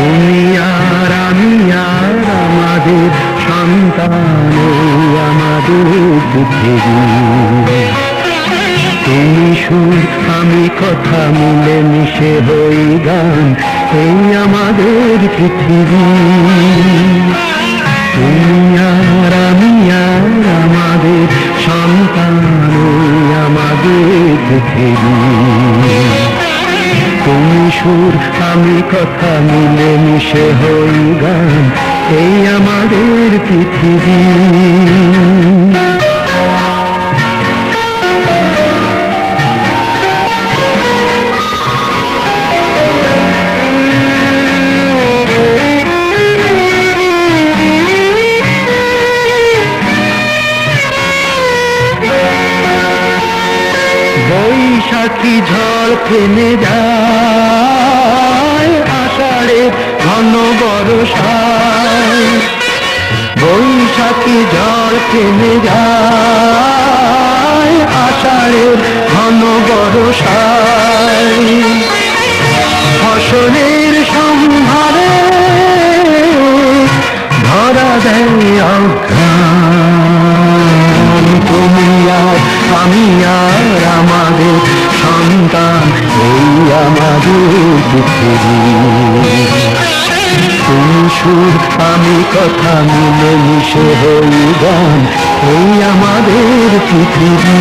তুমি আর আমি আর আমাদের সন্তান, আমাদের পৃথিবী। তুমি সুর আমি কথা, মিলে মিশে হই গান, এই আমাদের পৃথিবী। তুমি আর আমি আর আমাদের সন্তান, আমাদের পৃথিবী। তুমি সুর আমি কথা, মিলে মিশে হই গান, এই আমাদের পৃথিবী। বৈশাখী ঝড় থেমে যায়, আষাঢ়ের ঘন বর্ষায়। বৈশাখী ঝড় থেমে যায়, আষাঢ়ের ঘন বর্ষায়। ফসলের সম্ভারে ধরা দেয় অঘ্রাণ। তুমি আর আমি আর আমাদের সন্তান, এই আমাদের পৃথিবী। তুমি সুর আমি কথা, মিলে মিশে হই গান, এই আমাদের পৃথিবী।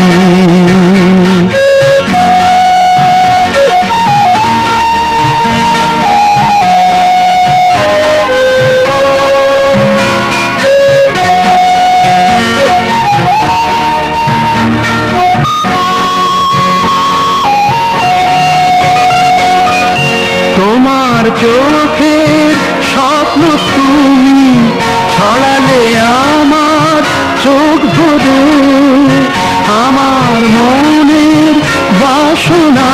তোমার চোখের স্বপ্ন তুমি ছড়ালে আমার চোখ ভরে, আমার মনের বাসনা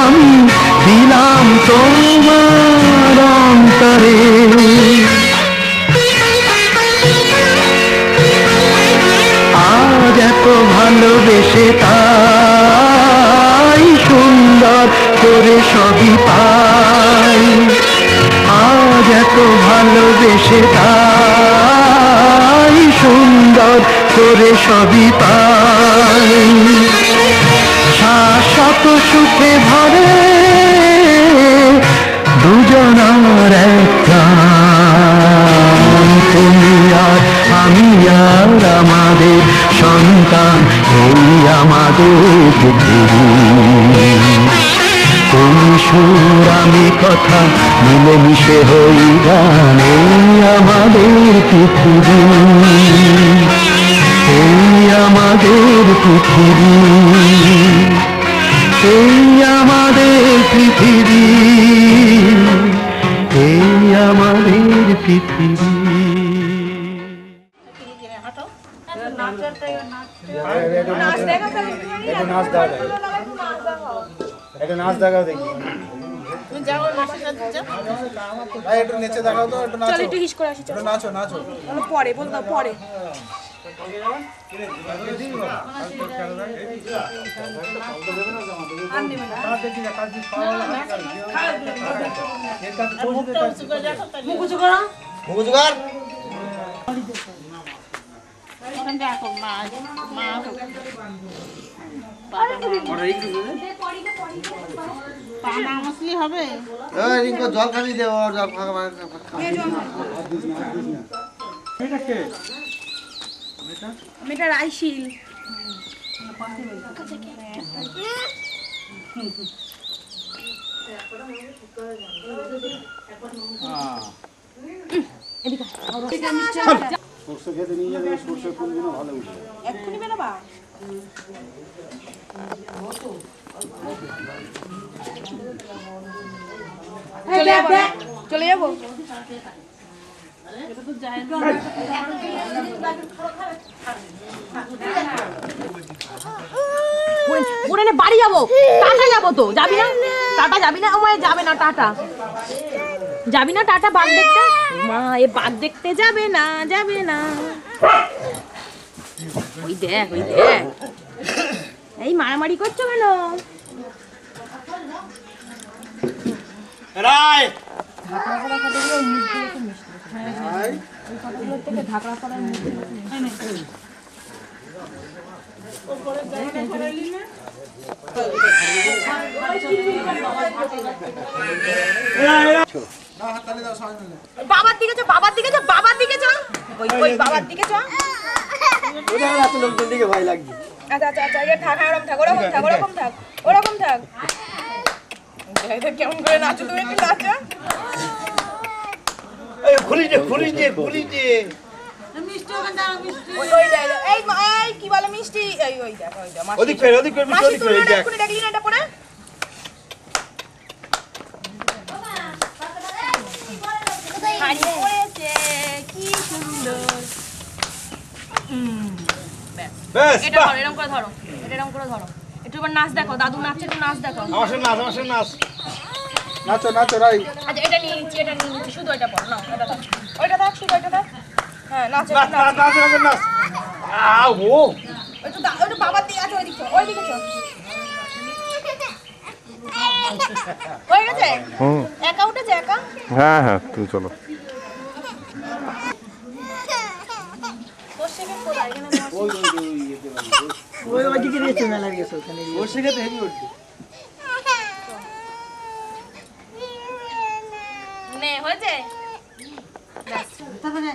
আমি দিলাম তোমার অন্তরে। আজ এত ভালোবেসে তাই সুন্দর করে সবই পাই। আজ এত ভালোবেসে তাই সুন্দর করে সবই পাই। শাশ্বত সুখে ভরে দুজনার এক প্রাণ। তুমি আর আমি আর আমাদের সন্তান, এই আমাদের পৃথিবী। তুমি সুর আমি কথা, মিলে মিশে হই গান, এই আমাদের পৃথিবী। এই আমাদের পৃথিবী, এই আমাদের পৃথিবী, এই আমাদের পৃথিবী। নাচ দেখাও দেখি, একটু নেচে দেখাও তো, একটু নাচো, একটু হিস করে আসি, নাচো নাচো পরে বল দাও পরে। দেখো মা মা পানা মছলি হবে, জল খালি দেবো, জল মেয়েটা রাইশিল সর্ষে খেতে নিয়ে যাবে, সর্ষে ফুলগুলো ভালো উঠবে এক্ষুনি বেরোবা। চলে যাবো বাড়ি যাবো, টাটা যাবো তো, যাবি না? টাটা যাবি না? আমার যাবে না, টাটা যাবি না? টাটা বাঘ দেখতে, মা এ বাঘ দেখতে যাবে না, যাবে না। ওই দেখ, ওই দেখ, এই মারামারি করছো কেন? রায় ঢাকড়া করা খাবারগুলো মুখগুলো খুব মিষ্টি। ওই খাবারগুলোর থেকে ঢাকড়া করার মুখগুলো বাবার দিকে চো, বাবার দিকে চো, বাবার দিকে চো, ওই বাবার দিকে চো। লোকজন দিকে ভয় লাগছে। আচ্ছা আচ্ছা আচ্ছা, এটা থাক, ওরকম থাক, ওরকম থাক, ওরকম থাক, ওরকম থাক। কেমন করে নাচো তুমি, একটু নাচো। মিষ্টি ওখানে দাও, মিষ্টি। ওই দেখ, এই কি বলে মিষ্টি, ওই দেখ, মাসি। ওদিক ফের মাসি তুই এক্ষুনি দেখলি না এটা পরে? শাড়ি পরেছে, কি সুন্দর। ব্যাস, এটা ধরো, এরকম করে ধরো, এটা এরকম করে ধরো। একটু এবার নাচ দেখো, দাদু নাচছে, একটু নাচ দেখো। নাচো নাচো রাই। আচ্ছা, এটা নিয়ে নিচ্ছি, এটা নিয়ে নিচ্ছি, শুধু এটা পড়ো, নাও, এটা থাক, ওইটা থাক, শুধু এটা থাক। হ্যাঁ, নাচ, নাচ, নাচ। একটু বাবার দিকে আছে, ওই দিকে চল। হয়ে গেছে? একা উঠেছে, একা? হ্যাঁ হ্যাঁ, তুমি চলো। নে, হয়েছে? তারপরে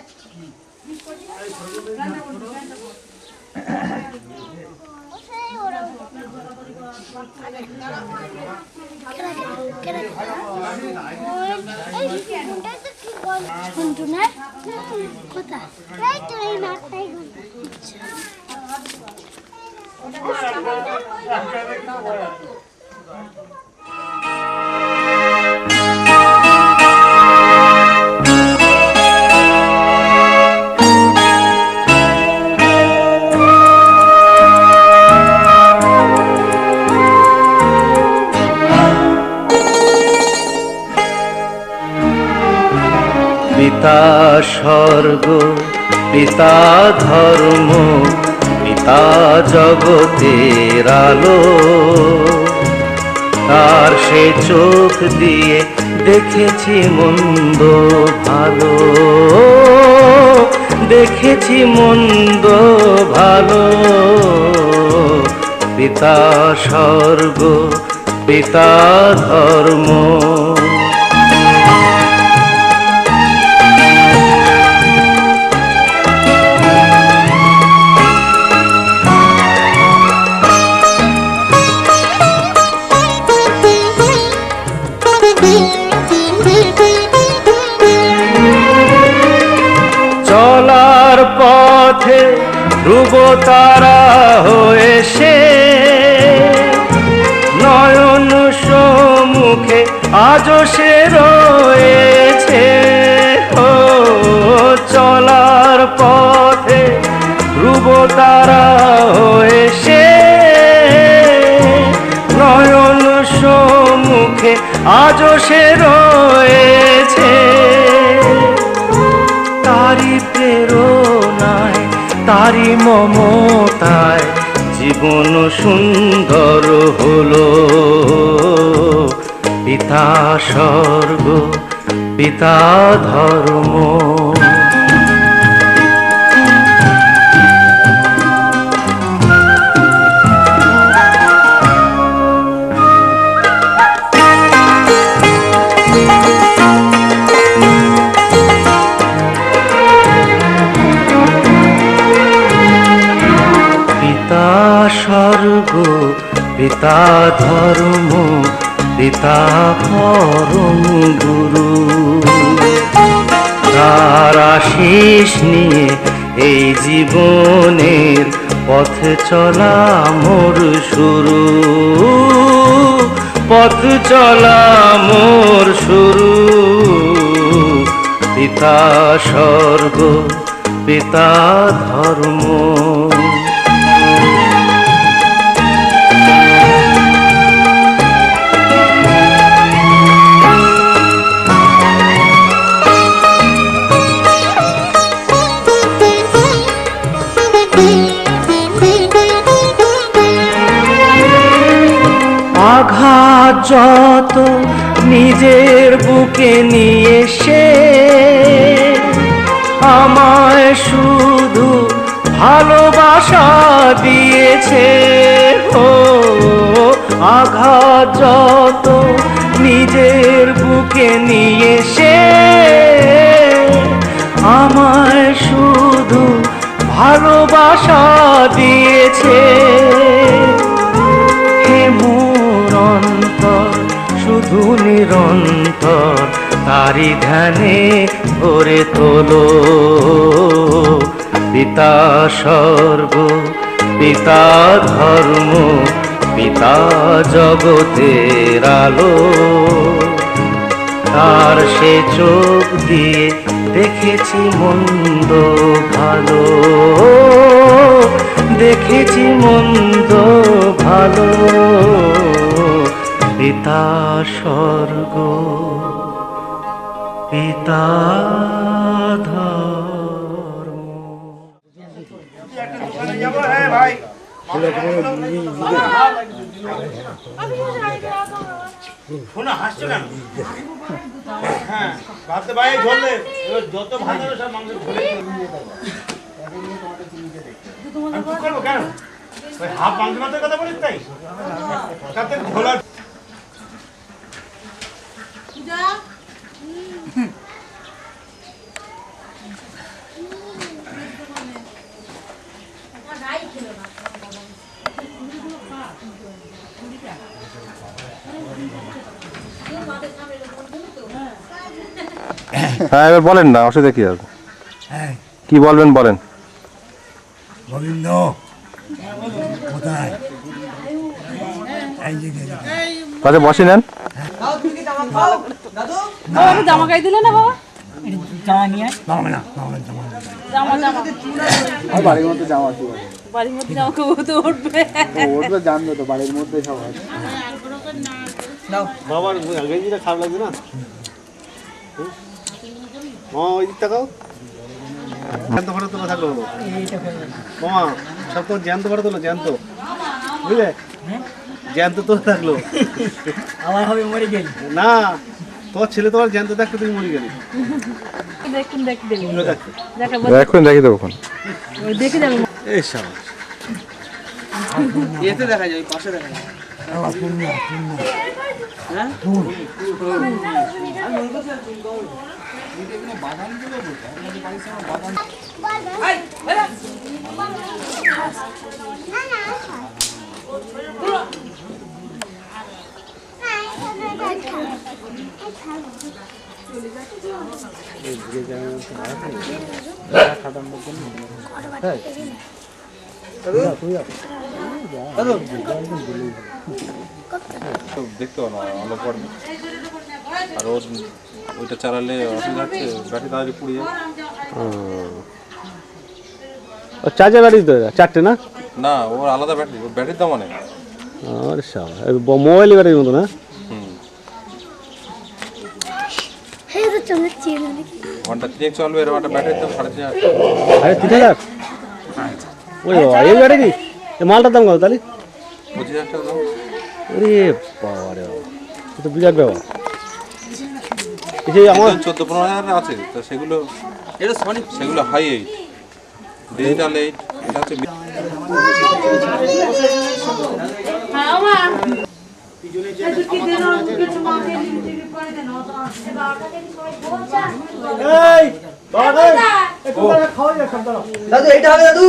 পিতা স্বর্গ, পিতা ধর্ম, পিতা জগতের আলো, তার সে চোখ দিয়ে দেখেছি মন্দ ভালো, দেখেছি মন্দ ভালো। পিতা স্বর্গ, পিতা ধর্ম। চলার পথে ধ্রুব তারা হয়ে সে নয়ন সম্মুখে আজও সে রয়েছে। ও চলার পথে ধ্রুব তারা হয়ে সে নয়ন সম্মুখে আজও সে রয়েছে। তারি প্রেরণায়, তারি মমতায় জীবন সুন্দর হলো। পিতা স্বর্গ, পিতা ধর্ম। স্বর্গ, পিতা ধর্ম, পিতা পরম গুরু। তার আশিস নিয়ে এই জীবনের পথ চলা মোর শুরু, পথ চলা মোর শুরু। পিতা স্বর্গ, পিতা ধর্ম। আঘাত যত নিজের বুকে নিয়ে সে আমায় শুধু ভালোবাসা দিয়েছে। ও আঘাত যত নিজের বুকে নিয়ে সে আমায় শুধু ভালোবাসা দিয়েছে। হে মোর অন্তর শুধু নিরন্তর তারি ধ্যানে ভরে তোলো। পিতা স্বর্গ, পিতা ধর্ম, পিতা জগতের আলো। তার সে চোখ দিয়ে দেখেছি মন্দ ভালো, দেখেছি মন্দ ভালো। পিতা স্বর্গ, পিতা ধর্ম। শোনা হাসছো কেন? হ্যাঁ ভাবতে ভাই ধরলে যত ভালো সব মাংস ধরে আমি কি করবো কেন? হাফ মাংস ভাতের কথা বলিস তাই তাতে ঘোলা হ্যাঁ এবার বলেন না, অসুবিধা কি আছে? কি বলবেন বলেন। গোবিন্দ কোথায়? কাছে বসে নেন। জামা গায়ে দিলে না বাবা? বাড়ির মধ্যে জামা আছে, বাড়ির মধ্যে জামা কাপড় তো উঠবে, ওটা জানবে তো, বাড়ির মধ্যে সব আছে। বাবার গেঞ্জিটা খারাপ লাগছে না? ওই দিক তাকাও, জ্যান্ত ফটো তোলা থাকলো মামা, সব তো জ্যান্ত ফটো তোলো, জ্যান্ত বুঝলে, জ্যান্ত তোলা থাকলো। আমার হবে মরে গেল না, তোর ছেলে তোমার জ্যান্ত থাকতে তুমি মরে গেলি। দেখুন দেখি দেবো, এখন দেখি দেবো ওখানে দেখে যাবে। এই সাবাস, এতে দেখা যায়, পাশে দেখা যায়। দেখতে পাবো না, আলো পড়বে আর ওর ওইটা চালালে অসুবিধা হচ্ছে, ব্যাটারি তাড়াতাড়ি পুড়ে যায়। চার্জার ব্যাটারি তো চারটে না? না, ওর আলাদা ব্যাটারি, ওর ব্যাটারির দাম অনেক। আর সাবাস, মোবাইল ব্যাটারির মতো না? ঘন্টা 3 চলবে, এরকম একটা ব্যাটারির দাম 3,500। আরে 3,000? ওই বাবা, এই ব্যাটারি, এই মালটার দাম কত তাহলে? 25,000 টাকা দাম। ওরে বাবা রে বাবা, তো বিরাট ব্যাপার। এই যে আমার 14-15,000 আছে, তো সেগুলো সেগুলো হাই 8, ডিজিটাল 8, এটা হচ্ছে দাদু এইটা হবে দাদু।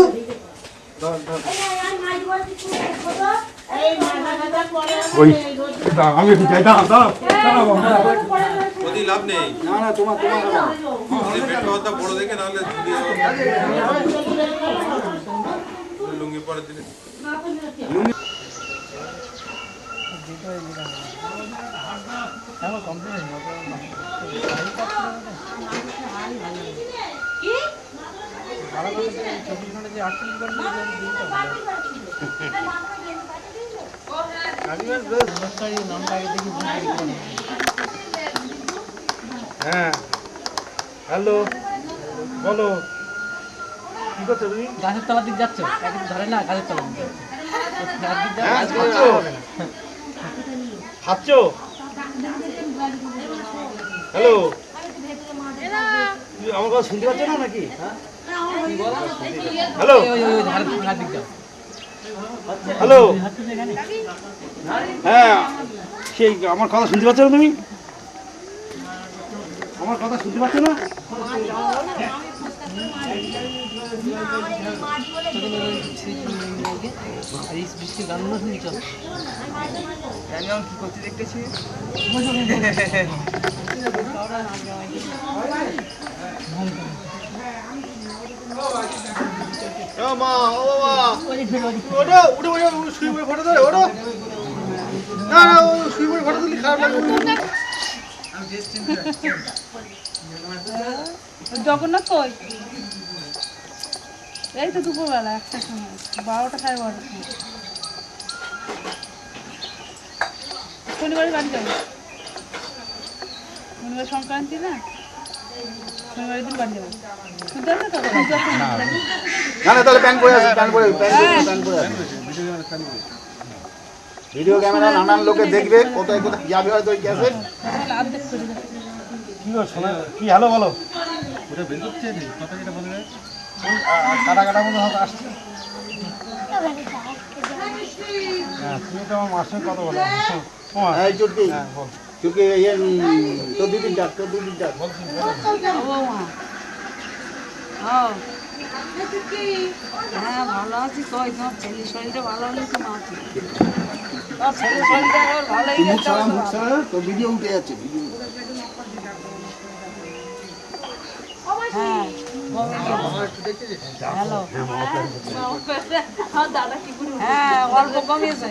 আমি একটু যাইতাম ওদি লাভ নেই। না না, তোমার পেটটা বড় দেখে, নাহলে লুঙ্গি পরে দিলে হ্যাঁ। হ্যালো, বলো কি করছো তুমি? গাছের তলার দিক যাচ্ছ, একদিন ধরে না গাছের তলার দিক খাচ্ছো? হ্যালো, আমার কথা শুনতে পাচ্ছ না নাকি? হ্যালো হ্যালো, হ্যাঁ সেই আমার কথা শুনতে পাচ্ছ না তুমি? আমার কথা শুনতে পাচ্ছ না? মা ও বাবা ওটা উঠে শুয়ে পড়ে ফটো ধরে ওটা না না ও শুয়ে পড়ে ফটো তুলি খারাপ লাগবে। জগন্নাথ কই? এই তো দুপুরবেলা একটার সময় 12টা 12:30 শনিবারে বাড়ি যাবো। শনিবার সংক্রান্তি না, শনিবারের দিন বাড়ি যাবো। শুনতে হবে তো? না না তাহলে প্যান করে আসি, প্যান করে আসি। ভিডিও ক্যামেরা নানান লোকে দেখবে, কোথায় কোথায় যাবে হয়তো ওই ক্যাসেট। কি গো শোনা কি হ্যালো বলো। ওটা বের করতে নেই কথা যেটা বলবে কাটা কাটা মতো হয়তো আসছে। হ্যাঁ তুমি তো আমার মাসে কত বলো। এই চুটকি চুটকি এই তো দুদিন ডাক হ্যাঁ ভালো আছি। কই তোমার ছেলের শরীরটা ভালো হলে তো মা আছে। তোর ছেলের শরীরটা এবার ভালোই গেছে। তো ভিডিও উঠে যাচ্ছে ভিডিও। হ্যাঁ হ্যালো হ্যাঁ অল্প কমিয়েছে।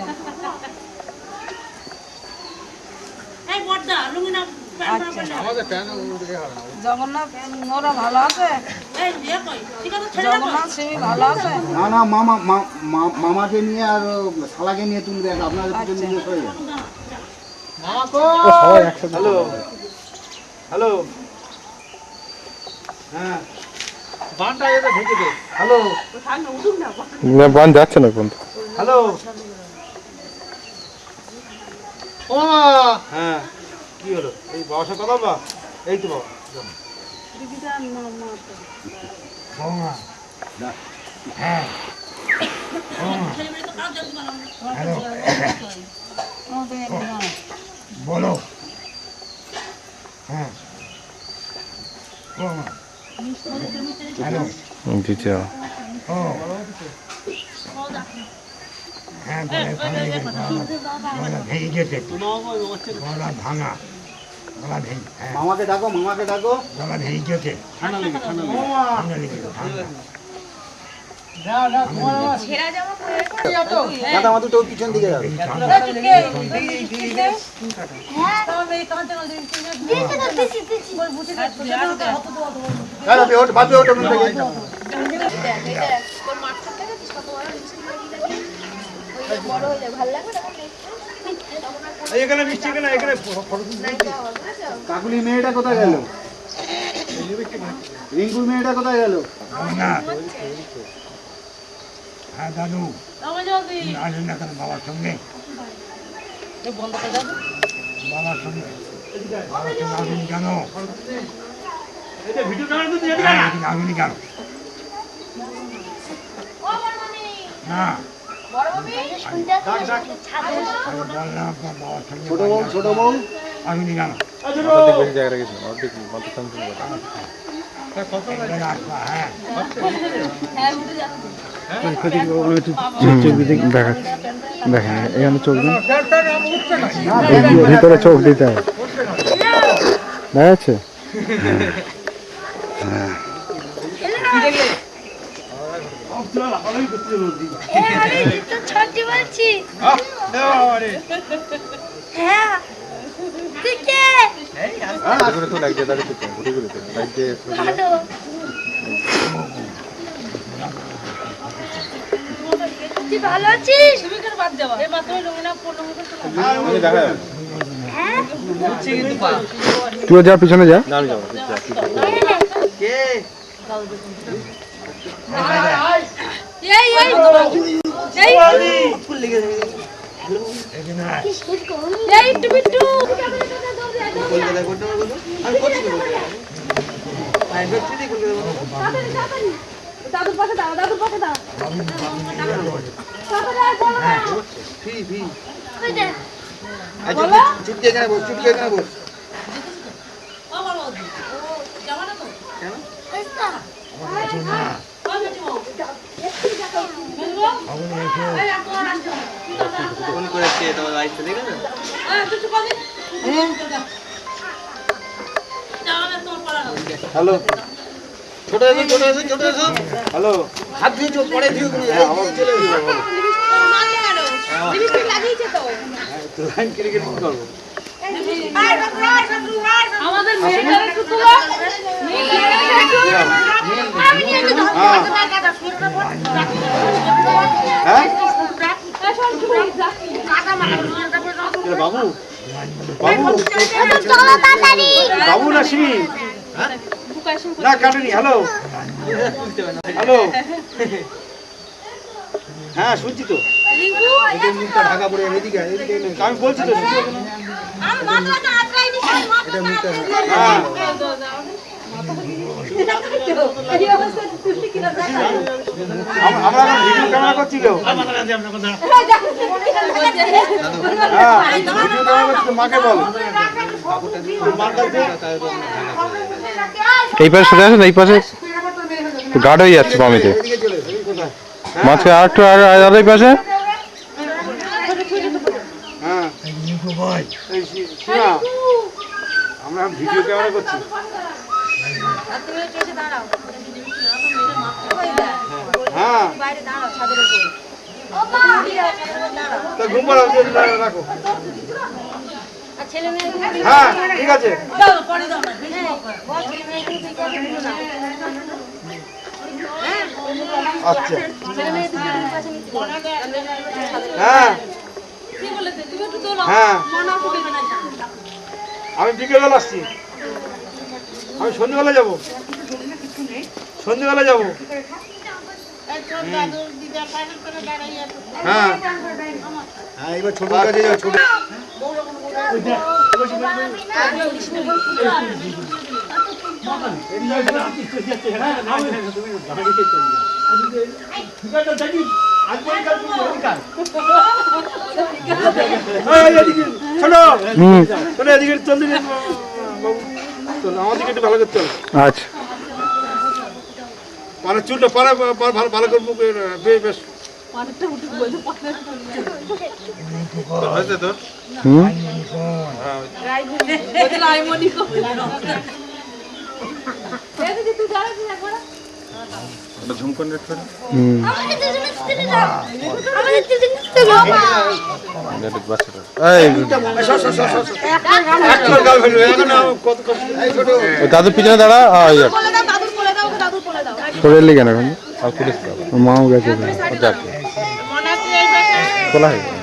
জগন্নাথ ওরা ভালো আছে? জগন্নাথ সেমি ভালো আছে? না না মামাকে নিয়ে আর শালাকে নিয়ে তুমি দেখ আপনাদের পিছনে নিয়ে হয়ে যাবে। হ্যালো হ্যালো হ্যাঁ বানটা এটা ঢেকে দে। হ্যালো না বান যাচ্ছে না কোন। হ্যালো ও হ্যাঁ কি হলো? এই বাবার সাথে কথা বলবা? এই তো বাবা হ্যাঁ বলো হ্যাঁ হ্যালো দিচ্ছা হ্যাঁ ভেঙে গেছে ভাঙা গলা ভেঙে। মামাকে ডাকো গলা ভেঙে গেছে। ঠান্ডা লেগে পিছন দিকে যাবে। কাকুলি মেয়েটা কোথায় গেল? রিঙ্কুর মেয়েটা কোথায় গেল? হ্যাঁ দাদু আসেন না কেন বাবার সঙ্গে? বাবার সঙ্গে আসেন কেন? আসেনি কেন? না ছোট বউ আসেনি কেন? জায়গা রেখেছিলাম অর্ধেক দেখেন এখানে চোখ দিন, ভিতরে চোখ দিতে হয়। দেখা যাচ্ছে? ভালো আছিস? তুই যা পিছনে যা। দাদুর পাশে দাও, দাদুর পাশে দাও। চুটকি এখানে বস, চুটকি এখানে বস। ফোন করেছে তোমার লাইফ চলে গেল। হ্যালো, ছোট এসো, ছোট এসো, ছোট এসো। হ্যালো, হাত দিয়ে চোখ পড়ে দিও তুমি। চলে এসো। লিপস্টিক লাগিয়েছে তো। তো লাইন কেটে কেটে কি করবো? আমাদের মেয়েটার একটু তুলো। হ্যাঁ বাবু বাবু বাবু না সিমি না কাটেনি। হ্যালো হ্যালো, হ্যাঁ শুনছি তো। মুখটা ঢাকা পড়ে এদিকে এদিকে এনে। আমি বলছি তো শুনছি তো। এটা মুখটা হ্যাঁ আমরা ভিডিও ক্যামেরা করছি কেউ। হ্যাঁ ভিডিও ক্যামেরা করছি তো, মাকে বল। মার কাছে এই পাশে সরে আসেন, এই পাশে গাঢ় হয়ে যাচ্ছে বামিতে। এদিকে চলে এসো। এই কোথায়? মাঝে আর একটু আর এই পাশে হ্যাঁ এই সীমা, আমরা ভিডিও ক্যামেরা করছি। হ্যাঁ তা ঘুম পাড়াও, রাখো। হ্যাঁ ঠিক আছে। আচ্ছা হ্যাঁ হ্যাঁ আমি বিকেলবেলা আসছি। আমি সন্ধ্যেবেলা যাবো, সন্ধ্যেবেলা যাবো। হ্যাঁ হ্যাঁ, এবার ছোট কাছে যাও, ছোট। শোনো শোনো, এদিকে চল দিন বাবু, চল আমার দিকে একটু ভালো করে চল। আচ্ছা মানে চুলটা পরে ভালো ভালো করে মুখে বেশ হয়েছে তোর। হুম ঝুম করে একটু দাদুর পিছনে দাঁড়া। সরে এলি কেন এখন? মাও গেছে খোলা হয়ে গেল।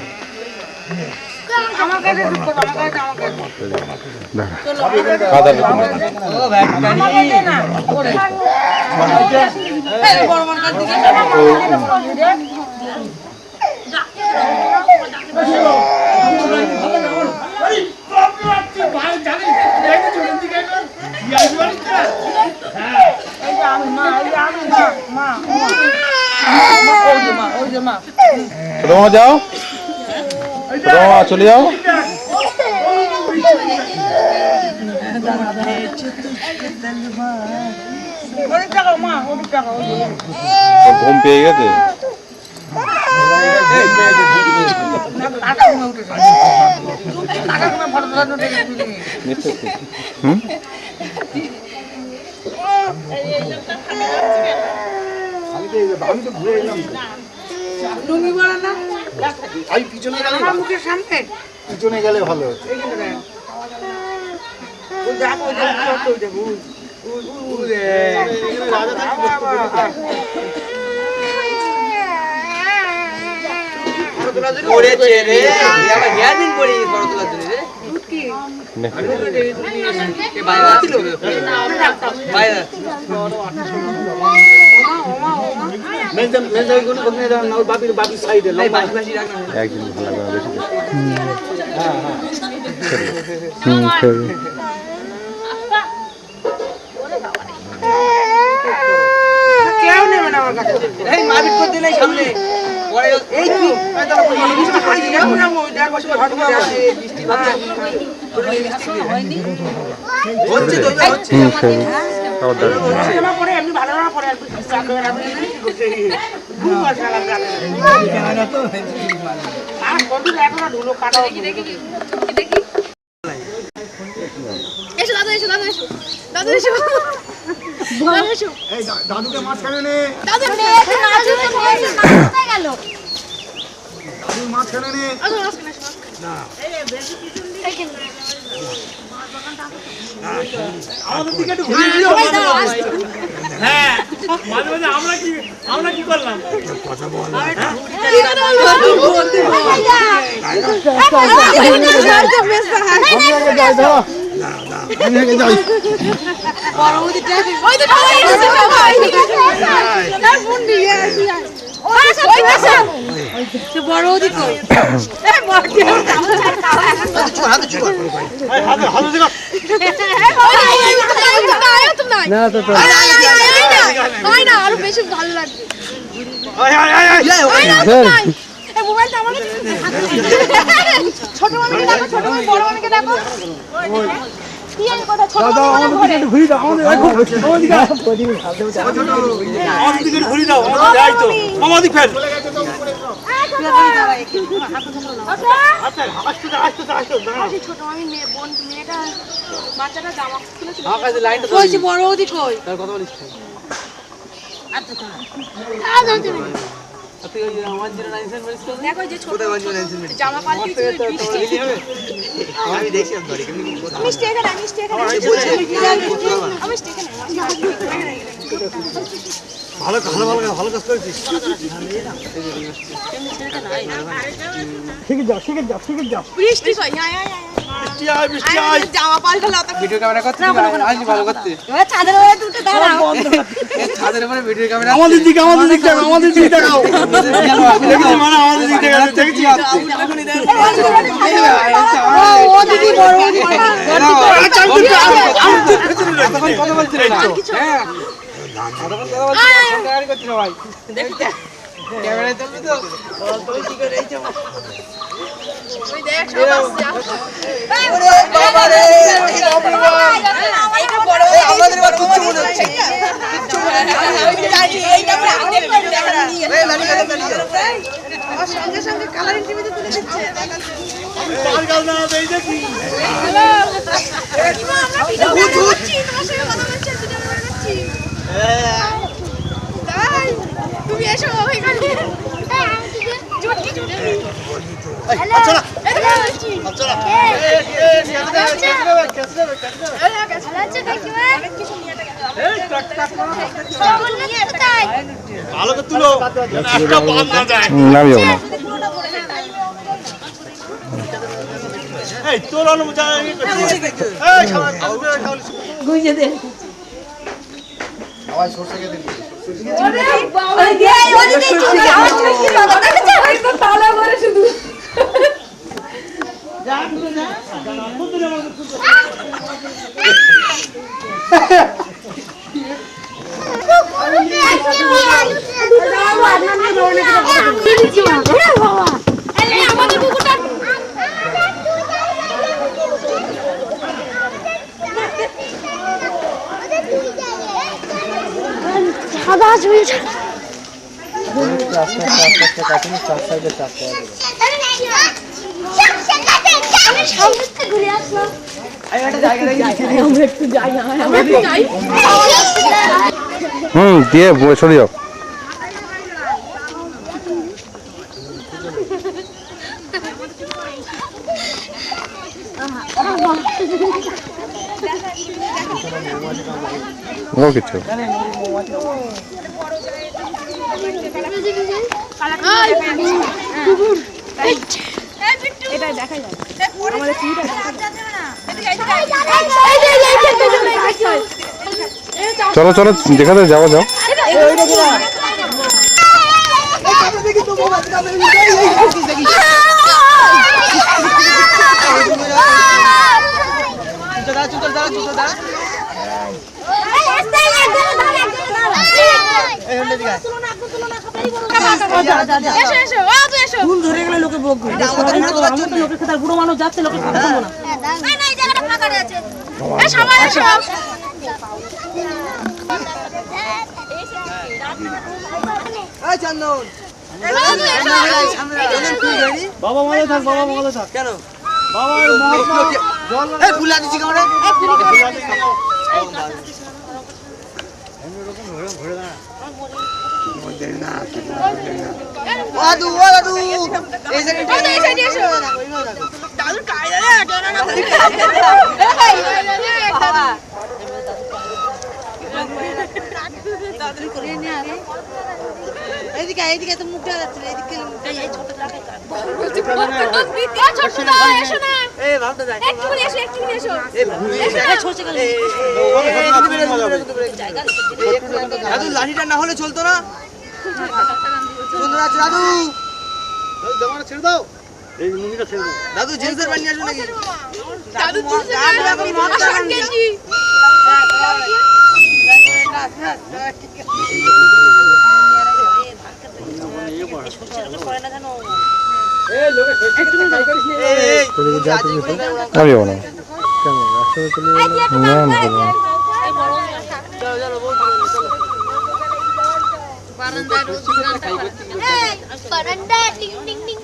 ছোট মামা যাও, ছোট মামা চলে যাও। ঘুম পেয়ে গেছে। হুম আমি তো ঘুরে এলাম। আমি পিছনে গেলে পিছনে গেলে ভালো হতো। বাপির সাইডে একদিন ভালো লাগবে না বেশি। হুম এই মারপিট করতে নেই সামনে পরে এই তুই এই দাঁড়া বৃষ্টি পড়েছে দেখো না দেখো সব হট করে আসে বৃষ্টি বাচ্চা হচ্ছে তো হচ্ছে না পরে এমনি ভালো না পরে চা করে রাখবে ঘুম আসে না ক্যামেরা তো আর কত এখন ঢুলো কাটা দেখি এসো দাদু এসো দাদু এসো দাদু এসো দাদু এসো এই দাদুকে মাঝখানে নে দাদু মেয়ে তো নাচু তো কোথায় গেল দাদু মাঝখানে নে দাদু মাঝখানে এসো না আমাদের দিকে একটু ঘুরে দিও হ্যাঁ মাঝে মাঝে আমরা কি করলাম কথা বল না আরো বেশি ভালো লাগবে ছোট মামিকে দেখো ছোট মামি বড় মামিকে দেখো ঘুরে দাও আমাদের দিকে ঘুরে দাও যাই তো মামা দিক ফেল ছোট মামি মেয়ে বোন মেয়েটা বাচ্চাটা জামা খুলেছিল কইছি বড় ওদি কই দেখো যে ছোট জামা পাল্টে আমি দেখছি মিষ্টি এখানে মিষ্টি এখানে মিষ্টি এখানে ভালো কাজ করেছিস বৃষ্টি কই জামা পাল্টালো ভিডিও ক্যামেরা করতে আজ ভালো করতে ছাদের উপরে দুটো দাঁড়াও ছাদের উপরে ভিডিও ক্যামেরা আমাদের দিকে তাকাও আমাদের দিকে তাকাও মানে আমাদের দিকে দেখেছি ও দিদি বড় কথা বলছিলেন হ্যাঁ ক্যামেরায় চলবে তো তুমি কি করে এইছো ওই দেখ সব আসছে বাবা রে এইটা বড় আমাদের বাড়ি কিচ্ছু মনে হচ্ছে এইটা অনেক দেখা নিয়ে এই লালি আমার সঙ্গে সঙ্গে কালারিং টিভিতে তুলে দিচ্ছে আর গাল না দেই দেখি হ্যালো আমরা ভিডিও করছি তোমার সঙ্গে কথা বলছি ভিডিও করছি তাই তুমি এসো এখানে জুটি হ্যালো চলো বলছি চলো আচ্ছা কাকিমা অনেক কিছু নিয়ে তাই ভালো করে তুলো একটা বাদ না যায় নামিও না এই তোলানো যায় এই গুইজে দে আওয়াজ সরষে কে দিন ওরে বাবা দে ওরে দে আওয়াজ কি বাবা দেখছ ওই তো তালা করে শুধু আমাদের কুকুরটা সাদা জুই ঘুরে আসলাম দিয়ে সরে যাও ও কিছু এটা দেখাই যায় আমাদের টিভিটা চলো চলো যেখানে যাওয়া যাও এসো এসো ও তুই এসো ফুল ধরে গেলে লোকে বকবে লোকে খেতে বুড়ো মানুষ যাচ্ছে লোকে খেতে দেবো না না না এই জায়গাটা ফাঁকা আছে এই সবাই এসো এই চন্দন বাবা মনে থাক, বাবা মনে থাক। কেন বাবা মহাত্মা জল এই ফুলা দিছি কামড়ে ও দাদু এই সাইডে এসো দাদু কায়দা রে কেন না এইদিকে এইদিকে তো মুখটা যাচ্ছে এইদিকে এই ছোট লাগে ছোট না এসো না এই ভাবটা যায় একটু এসো এই ছোট গেল দাদু লাঠিটা না হলে চলতো না সুন্দর আছে দাদু এই জামাটা ছেড়ে দাও, এই মুনিটা ছেড়ে দাও। দাদু জিন্সের প্যান্ট নিয়ে আসবে নাকি দাদু তুমি শর্ট গেঞ্জি আমি যাবো না। না আমি যাবো না। বারান্দা টিং টিং টিং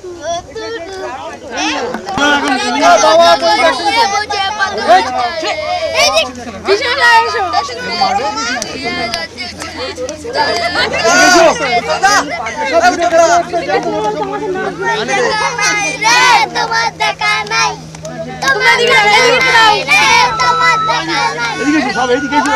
তোমার দেখা নাই তোমার এদিকে এসো, সব এদিকে এসো।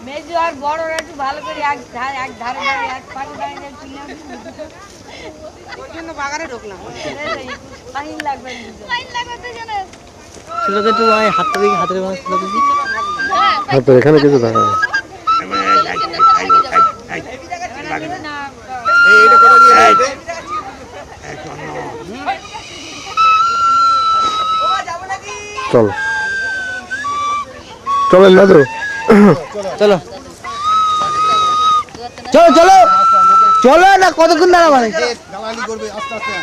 মেজু আর বড়রা একটু ভালো করে এক ধারে এক পাশে দাঁড়িয়ে ওই জন্য বাগানে ঢুকলাম ফাইন লাগবে ছেলেদের তো হাতটা দিকে হাতের মানে ছেলেদের তো এখানে কিছু দেখা যায়। এইটা করে দিয়ে চল চলেন না তো, চলো চলো চলো চলো না কতক্ষণ দাঁড়াবো দালালি করবে আস্তে আস্তে।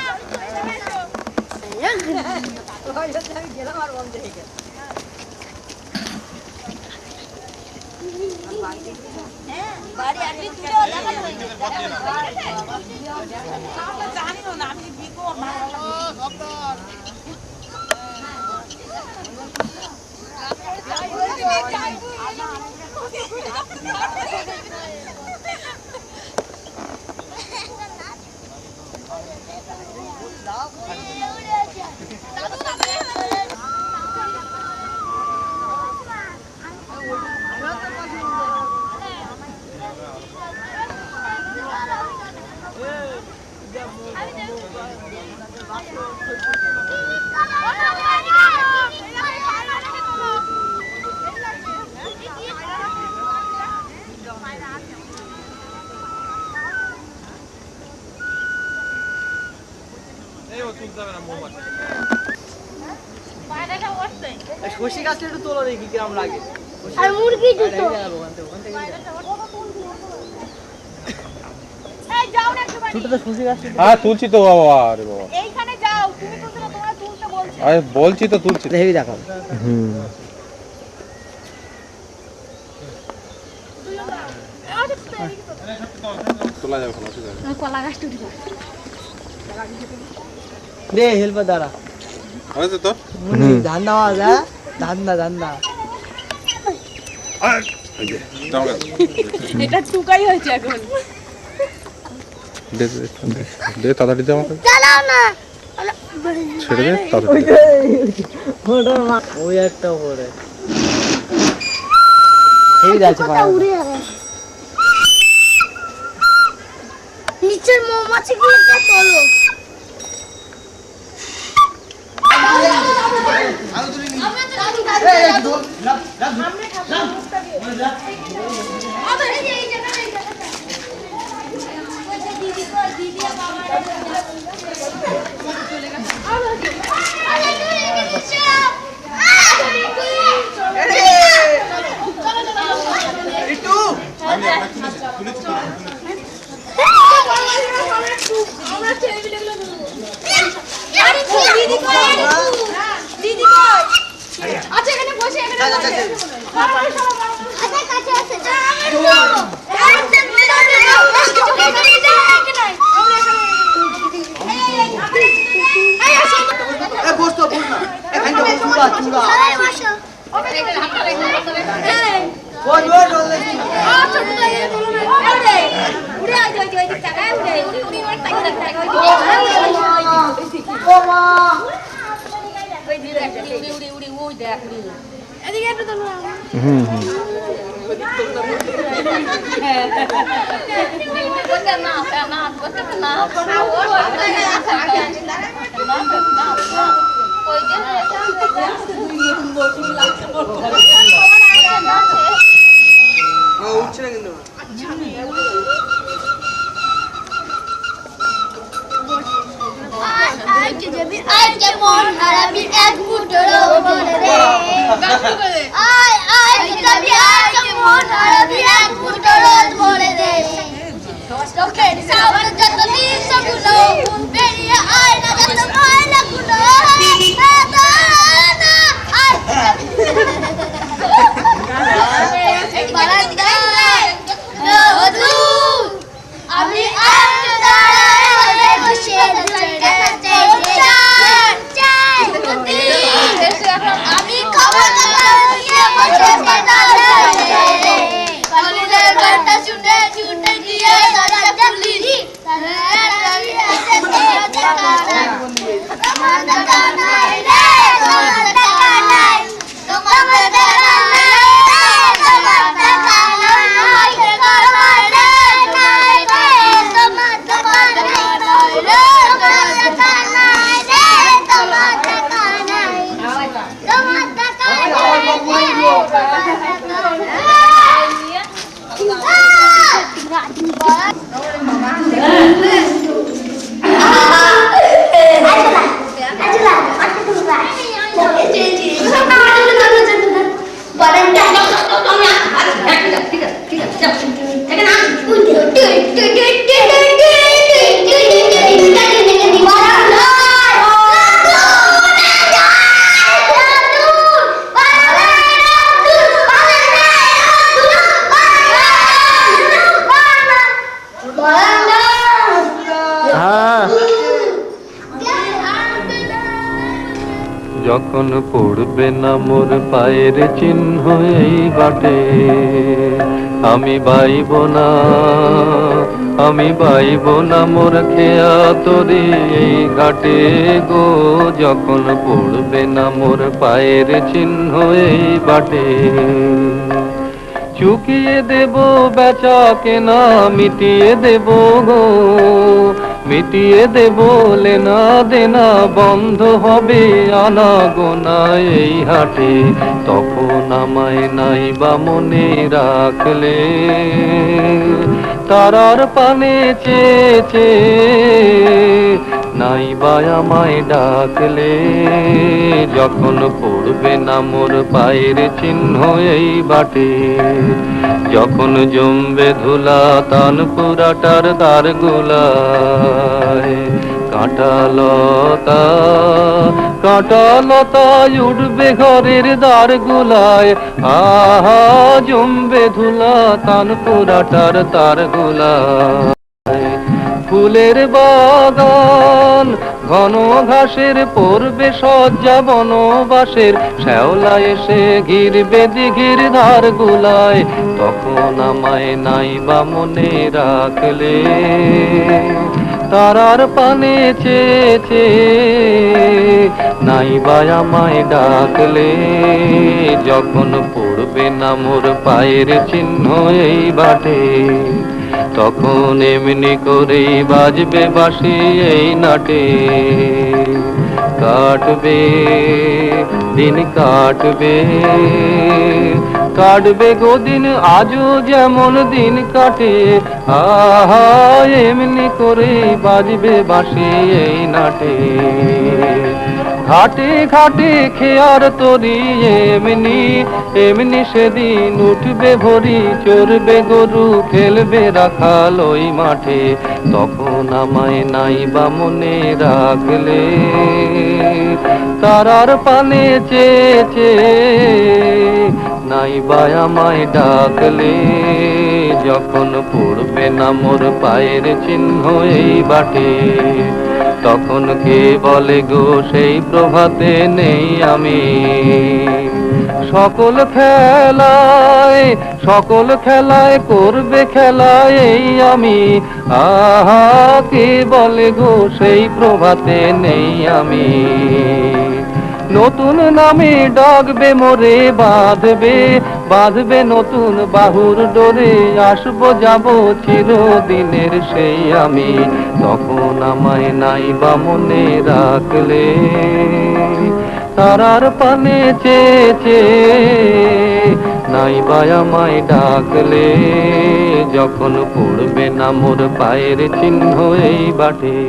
বাড়ি আসবি তুই জানিও না আমি বিকো শশী গাছটা একটু তোলো দেখি কিরম লাগে আর মুরগি দুটো এই যাও না একটু বাড়ি ছোটটা শশী গাছটা হ্যাঁ তুলছি তো বাবা। আরে বাবা, এইখানে যাও তুমি তুলতে না তোমরা তুলতে বলছো আরে বলছি তো তুলছি। হেভি দেখাও তোলা যাবে কোনো অসুবিধা নেই। কলা গাছটা উঠে দে হেল্পার দাঁড়া হয়েছে তোর? ধান দেওয়া যা ধান্দা যাও গা। এটা টুকাই হয়েছে এখন। দে তাড়াতাড়ি দে আমাকে, চালাও না ছেড়ে দে তাড়াতাড়ি। ওই একটা পরে এই যাচ্ছে উড়ে যাবে নিচের মৌমাছিগুলোকে তোলো আচ্ছা এখানে বসে এদিকে একটু তোলো উঠছে না কিন্তু আয় কেমন হারাবি এক মুঠোর বলে রে আয় আয় যাবি আয় কেমন হারাবি এক মুঠোর বলে রে তোকের সামনে যত নিশগুলো বেরিয়ে আয় না যত ময়লাগুলো আমি আমি খাবার শুনে শুনে গিয়ে যখন পড়বে না মোর পায়ের চিহ্ন এই বাটে আমি বাইব না মোর খেয়া তরি এই ঘাটে গো যখন পড়বে না মোর পায়ের চিহ্ন এই বাটে চুকিয়ে দেব বেচা কেনা মিটিয়ে দেব গো মিটিয়ে দেব লেনা দেনা বন্ধ হবে আনা গোনা এই হাটে তখন আমায় নাই বা মনে রাখলে তারার পানে চেয়েছে নাই বা আমায় ডাকলে যখন পড়বে না মোর পায়ের চিহ্ন এই বাটে যখন জমবে ধুলা তান পুরাটার দ্বার গুলায় কাঁটা লতা উঠবে ঘরের দ্বার গুলায় আহা জমবে ধুলা তান পুরাটার তার গুলায় ফুলের বাগান ঘন ঘাসের পড়বে সজ্জা বনবাসের শ্যাওলা এসে ঘিরবে দিঘির ধার গুলায় তখন আমায় নাই বা মনে রাখলে তারার পানে চেয়েছে নাই বা আমায় ডাকলে যখন পড়বে পড়বে না মোর পায়ের চিহ্ন এই বাটে, তখন এমনি করেই বাজবে বাঁশি এই নাটে। কাটবে দিন কাটবে, কাটবে গো দিন আজও যেমন দিন কাটে, আহা এমনি করে বাজবে বাঁশি এই নাটে। ঘাটে ঘাটে খেয়ার তরি এমনি এমনি সেদিন উঠবে ভরি, চড়বে গরু খেলবে রাখাল ওই মাঠে, তখন আমায় নাই বা মনে রাখলে, তারার পানে চেয়েছে নাই বা আমায় ডাকলে, যখন পড়বে না মোর পায়ের চিহ্ন এই বাটে, তখন কে বলে গো সেই প্রভাতে নেই আমি। সকল খেলায় করবে খেলায় এই আমি, আহা কে বলে গো সেই প্রভাতে নেই আমি। নতুন নামে ডাকবে মোরে বাঁধবে নতুন বাহুর ডোরে, আসবো যাব চিরদিনের সেই আমি, তখন আমায় নাই বা মনে রাখলে, তারার পানে চেয়েছে নাই বা আমায় ডাকলে, যখন পড়বে না মোর পায়ের চিহ্ন এই বাটে।